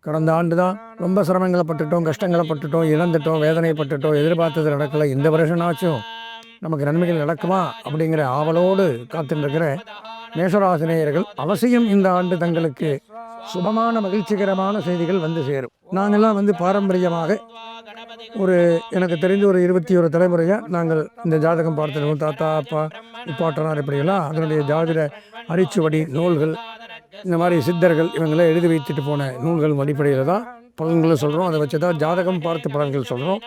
கடந்த ஆண்டு தான் ரொம்ப சிரமங்களை பட்டுட்டோம், கஷ்டங்களை பட்டுட்டோம், இழந்துட்டோம், வேதனைப்பட்டுட்டோம், எதிர்பார்த்தது நடக்கலை, இந்த வருஷனாச்சும் நமக்கு நன்மைகள் நடக்குமா அப்படிங்கிற ஆவலோடு காத்துருக்கிற மேஷராசினியர்கள் அவசியம் இந்த ஆண்டு தங்களுக்கு சுபமான மகிழ்ச்சிகரமான செய்திகள் வந்து சேரும். நாங்கள்லாம் பாரம்பரியமாக எனக்கு தெரிஞ்ச ஒரு 21 தலைமுறையாக நாங்கள் இந்த ஜாதகம் பார்த்துருக்கோம். தாத்தா, அப்பா, இப்பாட்டனார் இப்படியெல்லாம் அதனுடைய ஜாதிட அரிச்சுவடி நூல்கள், இந்த மாதிரி சித்தர்கள் இவங்கள எழுதி வைத்துட்டு போன நூல்கள் அடிப்படையில் தான் பலன்களை சொல்கிறோம். அதை வச்சு தான் ஜாதகம் பார்த்து பலன்கள் சொல்கிறோம்.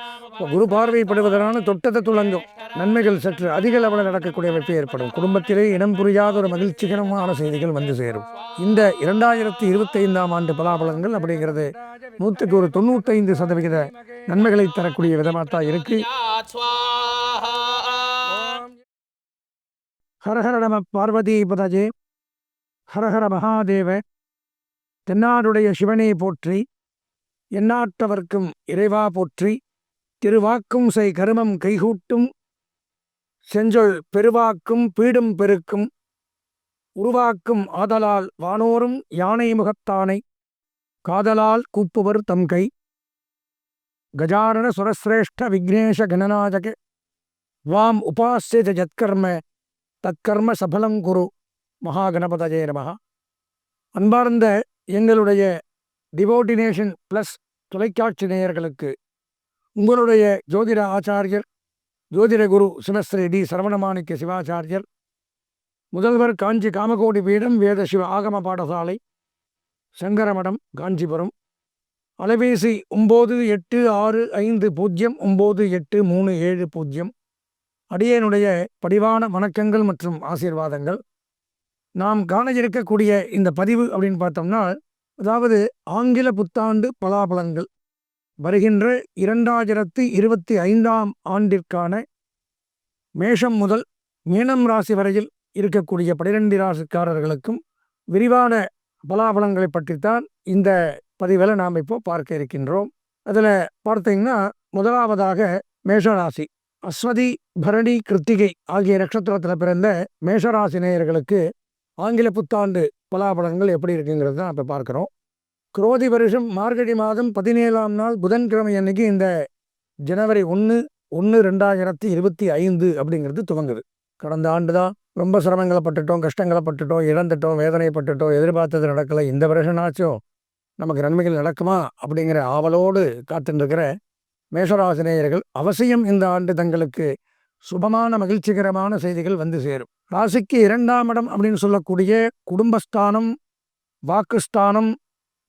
குரு பார்வைப்படுவதனால தொட்டத்தை துளங்கும் நன்மைகள் சற்று அதிக அளவில் நடக்கக்கூடிய அமைப்பு ஏற்படும். குடும்பத்திலே இனம் புரியாத ஒரு மகிழ்ச்சிகரமான செய்திகள் வந்து சேரும். இந்த 2025ஆம் ஆண்டு பலாபலன்கள் அப்படிங்கிறது 100க்கு ஒரு 95% நன்மைகளை தரக்கூடிய விதமாக தான் இருக்கு. ஹரஹர நம பார்வதி பதஜே, ஹரஹர மகாதேவ. தென்னாடுடைய சிவனே போற்றி, எந்நாட்டவர்க்கும் இறைவா போற்றி. திருவாக்கும் செய் கருமம் கைகூட்டும், செஞ்சொல் பெருவாக்கும் பீடும் பெருக்கும், உருவாக்கும் ஆதலால் வானோரும் யானை முகத்தானை, காதலால் கூப்புவர் தம் கை. கஜானன சுரசிரேஷ்ட விக்னேஷ கணநாயக, வாம் உபாசிய ஜத்கர்ம தற்கர்ம சபலம் குரு. மகாகணபதஜே நமஹ. அன்பார்ந்த எங்களுடைய டிவோட்டினேஷன் ப்ளஸ் தொலைக்காட்சி நேயர்களுக்கு உங்களுடைய ஜோதிட ஆச்சாரியர் ஜோதிட குரு சிவஸ்ரீ டி சரவணமாணிக்க சிவாச்சாரியர், முதல்வர் காஞ்சி காமகோடி பீடம் வேத சிவ ஆகம பாடசாலை, சங்கரமடம், காஞ்சிபுரம். அலைபேசி 9865098370. அடியேனுடைய படிவான வணக்கங்கள் மற்றும் ஆசீர்வாதங்கள். நாம் காண இருக்கக்கூடிய இந்த பதிவு அப்படின்னு பார்த்தோம்னா, அதாவது ஆங்கில புத்தாண்டு பலாபலன்கள் வருகின்ற 2025ஆம் ஆண்டிற்கான மேஷம் முதல் மீனம் ராசி வரையில் இருக்கக்கூடிய 12 ராசிக்காரர்களுக்கும் விரிவான பலாபலன்களை பற்றித்தான் இந்த பதிவில் நாம் இப்போ பார்க்க இருக்கின்றோம். அதில் பார்த்தீங்கன்னா, முதலாவதாக மேஷராசி, அஸ்வதி, பரணி, கிருத்திகை ஆகிய நட்சத்திரத்தில் பிறந்த மேஷராசி நேயர்களுக்கு ஆங்கில புத்தாண்டு பலாபலன்கள் எப்படி இருக்குங்கிறது தான் இப்போ பார்க்குறோம். குரோதி வருஷம் மார்கழி மாதம் 17ஆம் நாள் புதன்கிழமை அன்னைக்கு இந்த ஜனவரி 1/1/2025 அப்படிங்கிறது துவங்குது. கடந்த ஆண்டு தான் ரொம்ப சிரமங்களை பட்டுட்டோம், கஷ்டங்களை பட்டுட்டோம், இழந்துட்டோம், வேதனைப்பட்டுட்டோம், எதிர்பார்த்தது நடக்கலை, இந்த வருஷனாச்சும் நமக்கு நன்மைகள் நடக்குமா அப்படிங்கிற ஆவலோடு காத்துருக்கிற மேஷராசினியர்கள் அவசியம் இந்த ஆண்டு தங்களுக்கு சுபமான மகிழ்ச்சிகரமான செய்திகள் வந்து சேரும். ராசிக்கு 2ஆம் இடம் அப்படின்னு சொல்லக்கூடிய குடும்பஸ்தானம், வாக்குஸ்தானம்,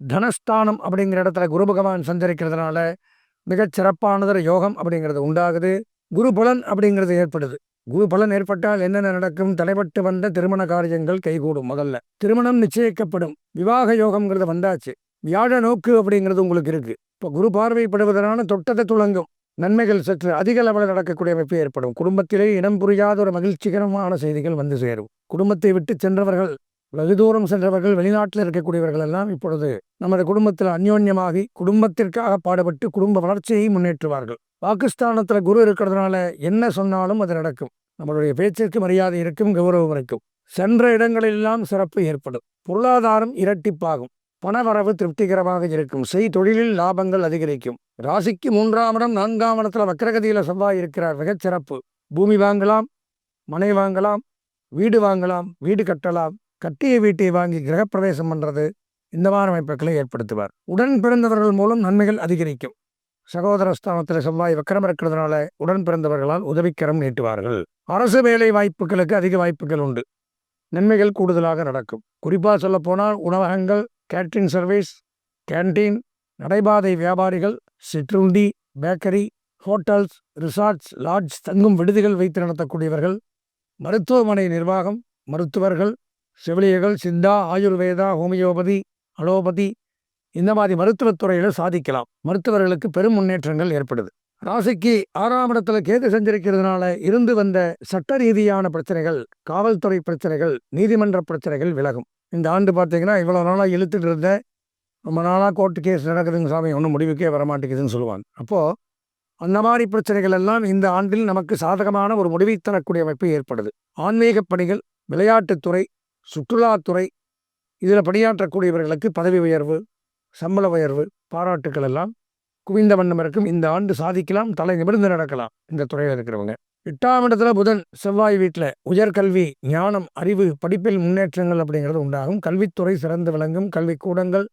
தனஸ்தானம் அப்படிங்கிற இடத்துல குரு பகவான் சஞ்சரிக்கிறதுனால மிகச் சிறப்பானதொரு யோகம் அப்படிங்கிறது உண்டாகுது. குரு பலன் அப்படிங்கிறது ஏற்படுது. குரு பலன் ஏற்பட்டால் என்னென்ன நடக்கும்? தடைபட்டு வந்த திருமண காரியங்கள் கைகூடும். முதல்ல திருமணம் நிச்சயிக்கப்படும். விவாக யோகம்ங்கிறது வந்தாச்சு. வியாழ நோக்கு அப்படிங்கிறது உங்களுக்கு இருக்கு. இப்போ குரு பார்வைப்படுவதனால தொட்டத்தை துளங்கும் நன்மைகள் சற்று அதிக அளவில் நடக்கக்கூடிய அமைப்பு ஏற்படும். குடும்பத்திலே இனம் புரியாத ஒரு மகிழ்ச்சிகரமான செய்திகள் வந்து சேரும். குடும்பத்தை விட்டு சென்றவர்கள், வெகு தூரம் சென்றவர்கள், வெளிநாட்டில் இருக்கக்கூடியவர்கள் எல்லாம் இப்பொழுது நமது குடும்பத்தில் அந்யோன்யமாகி குடும்பத்திற்காக பாடுபட்டு குடும்ப வளர்ச்சியை முன்னேற்றுவார்கள். பாகிஸ்தானத்தில் குரு இருக்கிறதுனால என்ன சொன்னாலும் அது நடக்கும். நம்மளுடைய பேச்சிற்கு மரியாதை இருக்கும், கௌரவம் இருக்கும். சென்ற இடங்களெல்லாம் சிறப்பு ஏற்படும். பொருளாதாரம் இரட்டிப்பாகும். பணவரவு திருப்திகரமாக இருக்கும். தொழிலில் லாபங்கள் அதிகரிக்கும். ராசிக்கு 3ஆம் இடம் 4ஆம் இடத்துல வக்கரகதியில் செவ்வாய் இருக்கிறார். மிகச்சிறப்பு. பூமி வாங்கலாம், மனை வாங்கலாம், வீடு வாங்கலாம், வீடு கட்டலாம், கட்டிய வீட்டை வாங்கி கிரகப்பிரவேசம் பண்ணுறது, இந்த மாதிரி அமைப்புகளை ஏற்படுத்துவார். உடன் பிறந்தவர்கள் மூலம் நன்மைகள் அதிகரிக்கும். சகோதர ஸ்தானத்தில் செவ்வாய் வக்கரம் இருக்கிறதுனால உடன் பிறந்தவர்களால் உதவிக்கரம் நீட்டுவார்கள். அரசு வேலை வாய்ப்புகளுக்கு அதிக வாய்ப்புகள் உண்டு. நன்மைகள் கூடுதலாக நடக்கும். குறிப்பாக சொல்லப்போனால் உணவகங்கள், கேட்ரிங் சர்வீஸ், கேன்டீன், நடைபாதை வியாபாரிகள், சிற்றுண்டி, பேக்கரி, ஹோட்டல்ஸ், ரிசார்ட்ஸ், லாட்ஜ், தங்கும் விடுதிகள் வைத்து நடத்தக்கூடியவர்கள், மருத்துவமனை நிர்வாகம், மருத்துவர்கள், செவிலியர்கள், சித்தா, ஆயுர்வேதா, ஹோமியோபதி, அலோபதி, இந்த மாதிரி மருத்துவத்துறையில் சாதிக்கலாம். மருத்துவர்களுக்கு பெரும் முன்னேற்றங்கள் ஏற்படுது. ராசிக்கு 6ஆம் இடத்துல கேது சஞ்சரிக்கிறதுனால இருந்து வந்த சட்ட ரீதியான பிரச்சனைகள், காவல்துறை பிரச்சனைகள், நீதிமன்ற பிரச்சனைகள் விலகும். இந்த ஆண்டு பார்த்தீங்கன்னா, இவ்வளோ நாளாக இழுத்துட்டு இருந்த, ரொம்ப நாளாக கோர்ட்டு கேஸ் நடக்குதுங்க சாமி, ஒன்றும் முடிவுக்கே வரமாட்டேங்குதுன்னு சொல்லுவாங்க. அப்போது அந்த மாதிரி பிரச்சனைகள் எல்லாம் இந்த ஆண்டில் நமக்கு சாதகமான ஒரு முடிவை தரக்கூடிய அமைப்பு ஏற்படுது. ஆன்மீக பணிகள், விளையாட்டுத்துறை, சுற்றுலாத்துறை, இதில் பணியாற்றக்கூடியவர்களுக்கு பதவி உயர்வு, சம்பள உயர்வு, பாராட்டுக்கள் எல்லாம் குவிந்த வண்ணம் இருக்கும். இந்த ஆண்டு சாதிக்கலாம், தலை நிமிர்ந்து நடக்கலாம் இந்த துறையில் இருக்கிறவங்க. 8ஆம் இடத்துல புதன் செவ்வாய் வீட்டில் உயர்கல்வி, ஞானம், அறிவு, படிப்பில் முன்னேற்றங்கள் அப்படிங்கிறது உண்டாகும். கல்வித்துறை சிறந்து விளங்கும். கல்விக்கூடங்கள்,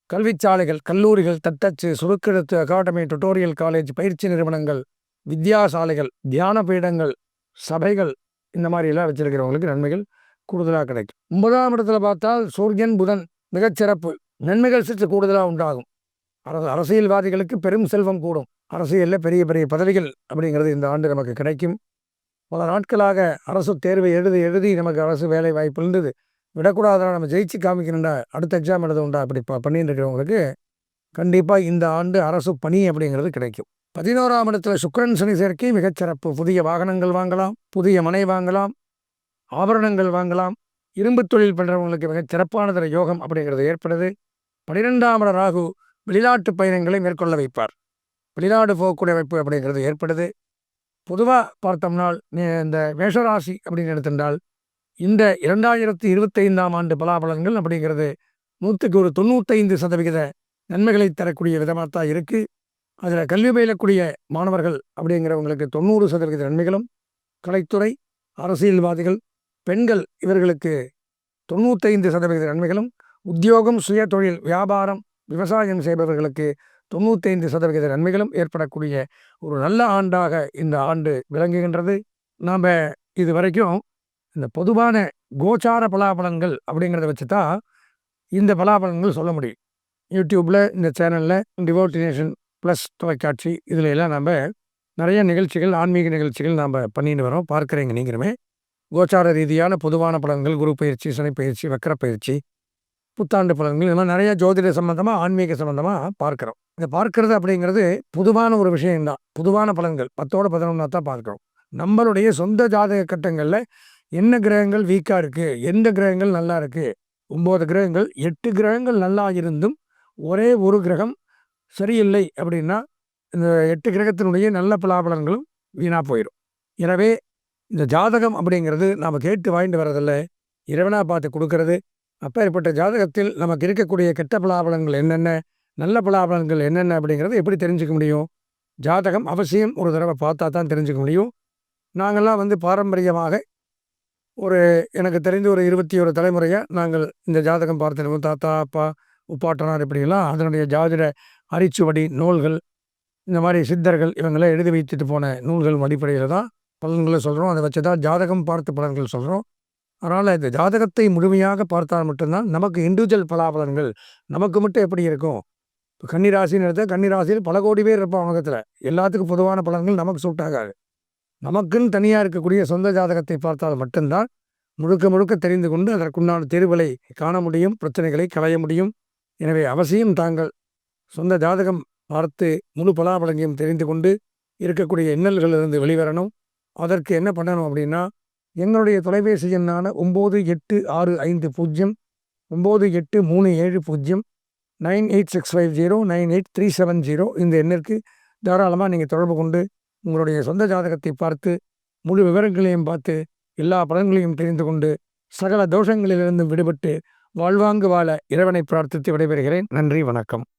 கல்விச்சாலைகள், கல்லூரிகள், தட்டச்சு, சுருக்கெழுத்து அகாடமி, டுட்டோரியல் காலேஜ், பயிற்சி நிறுவனங்கள், வித்யாசாலைகள், தியான பீடங்கள், சபைகள், இந்த மாதிரி எல்லாம் வச்சிருக்கிறவங்களுக்கு நன்மைகள் கூடுதலாக கிடைக்கும். 9ஆம் இடத்துல பார்த்தால் சூரியன் புதன் மிகச்சிறப்பு. நன்மைகள் சற்று கூடுதலாக உண்டாகும். அரசியல்வாதிகளுக்கு பெரும் செல்வம் கூடும். அரசியலில் பெரிய பெரிய பதவிகள் அப்படிங்கிறது இந்த ஆண்டு நமக்கு கிடைக்கும். பல நாட்களாக அரசு தேர்வை எழுதி நமக்கு அரசு வேலை வாய்ப்பு இருந்தது, விடக்கூடாதான், நம்ம ஜெயிச்சு காமிக்கணுண்டா, அடுத்த எக்ஸாம் எழுத உண்டா, அப்படி பண்ணிட்டு இருக்கிறவங்களுக்கு கண்டிப்பாக இந்த ஆண்டு அரசு பணி அப்படிங்கிறது கிடைக்கும். 11ஆம் இடத்துல சுக்கிரன் சனி சேர்க்கை மிகச்சிறப்பு. புதிய வாகனங்கள் வாங்கலாம், புதிய மனை வாங்கலாம், ஆபரணங்கள் வாங்கலாம். இரும்பு தொழில் பண்ணுறவங்களுக்கு மிகச் சிறப்பானதில் யோகம் அப்படிங்கிறது ஏற்படுது. 12ஆம் இட ராகு வெளிநாட்டு பயணங்களை மேற்கொள்ள வைப்பார். வெளிநாடு போகக்கூடிய வாய்ப்பு அப்படிங்கிறது ஏற்படுது. பொதுவாக பார்த்தோம்னால் இந்த மேஷராசி அப்படின்னு எடுத்திருந்தால் இந்த 2025ஆம் ஆண்டு பலாபலன்கள் அப்படிங்கிறது 95% நன்மைகளை தரக்கூடிய விதமாக தான் இருக்குது. அதில் கல்வி பயிலக்கூடிய மாணவர்கள் அப்படிங்கிறவங்களுக்கு 90% நன்மைகளும், கலைத்துறை, அரசியல்வாதிகள், பெண்கள் இவர்களுக்கு 95% நன்மைகளும், உத்தியோகம், சுய தொழில், வியாபாரம், விவசாயம் செய்பவர்களுக்கு 95% நன்மைகளும் ஏற்படக்கூடிய ஒரு நல்ல ஆண்டாக இந்த ஆண்டு விளங்குகின்றது. நாம் இது வரைக்கும் இந்த பொதுவான கோச்சார பலாபலன்கள் அப்படிங்கிறத வச்சு தான் இந்த பலாபலன்கள் சொல்ல முடியும். யூடியூப்பில், இந்த சேனலில், டிவோட்டினேஷன் ப்ளஸ் தொலைக்காட்சி, இதில் எல்லாம் நம்ம நிறைய நிகழ்ச்சிகள், ஆன்மீக நிகழ்ச்சிகள் நாம் பண்ணிட்டு வரோம். பார்க்குறீங்க நீங்களுமே. கோச்சார ரீதியான பொதுவான பலன்கள், குரு பயிற்சி, சனி பயிற்சி, வக்கர பயிற்சி, புத்தாண்டு பலன்கள், இந்த மாதிரி நிறைய ஜோதிட சம்பந்தமாக, ஆன்மீக சம்பந்தமாக பார்க்குறோம். இதை பார்க்கறது அப்படிங்கிறது பொதுவான ஒரு விஷயம்தான். பொதுவான பலன்கள் 10ஓட 11 தான் பார்க்குறோம். நம்மளுடைய சொந்த ஜாதக கட்டங்களில் என்ன கிரகங்கள் வீக்காக இருக்குது, எந்த கிரகங்கள் நல்லா இருக்குது, 9 கிரகங்கள், 8 கிரகங்கள் நல்லா இருந்தும் ஒரே ஒரு கிரகம் சரியில்லை அப்படின்னா இந்த 8 கிரகத்தினுடைய நல்ல பலாபலன்களும் வீணாக போயிடும். எனவே இந்த ஜாதகம் அப்படிங்கிறது நாம் கேட்டு வாங்கிட்டு வரதில்ல, இறைவனாக பார்த்து கொடுக்கறது. அப்பேற்பட்ட ஜாதகத்தில் நமக்கு இருக்கக்கூடிய கெட்ட பலாபலன்கள் என்னென்ன, நல்ல பலாபலன்கள் என்னென்ன அப்படிங்கிறத எப்படி தெரிஞ்சுக்க முடியும்? ஜாதகம் அவசியம் ஒரு தடவை பார்த்தா தான் தெரிஞ்சுக்க முடியும். நாங்கள்லாம் பாரம்பரியமாக எனக்கு தெரிந்து ஒரு 21 தலைமுறையாக நாங்கள் இந்த ஜாதகம் பார்த்துருக்கோம். தாத்தா, அப்பா, உப்பாட்டனார் இப்படியெல்லாம் அதனுடைய ஜாதிட அரிச்சுவடி நூல்கள், இந்த மாதிரி சித்தர்கள் இவங்களாம் எழுதி வைத்துட்டு போன நூல்கள் அடிப்படையில் தான் பலன்களை சொல்கிறோம். அதை வச்சு தான் ஜாதகம் பார்த்து பலன்கள் சொல்கிறோம். அதனால் இந்த ஜாதகத்தை முழுமையாக பார்த்தால் மட்டும்தான் நமக்கு இண்டிவிஜுவல் பலாபலன்கள் நமக்கு மட்டும் எப்படி இருக்கும். இப்போ கன்னிராசின்னு எடுத்தால் கன்னிராசியில் பல கோடி பேர் இருப்பான் உலகத்தில். எல்லாத்துக்கும் பொதுவான பலன்கள் நமக்கு சூட் ஆகாது. நமக்குன்னு தனியாக இருக்கக்கூடிய சொந்த ஜாதகத்தை பார்த்தால் மட்டும்தான் முழுக்க முழுக்க தெரிந்து கொண்டு அதற்குண்டான தீர்வுகளை காண முடியும், பிரச்சனைகளை களைய முடியும். எனவே அவசியம் தாங்கள் சொந்த ஜாதகம் பார்த்து முழு பலாபலன்களையும் தெரிந்து கொண்டு இருக்கக்கூடிய இன்னல்களிலிருந்து வெளிவரணும். அதற்கு என்ன பண்ணணும் அப்படின்னா, எங்களுடைய தொலைபேசி எண்ணான 98509837098650 98650 இந்த எண்ணிற்கு தாராளமாக நீங்கள் தொடர்பு கொண்டு உங்களுடைய சொந்த ஜாதகத்தை பார்த்து முழு விவரங்களையும் பார்த்து எல்லா பலன்களையும் தெரிந்து கொண்டு சகல தோஷங்களிலிருந்து விடுபட்டு வாழ்வாங்கு வாழ இறைவனை பிரார்த்தித்து விடைபெறுகிறேன். நன்றி, வணக்கம்.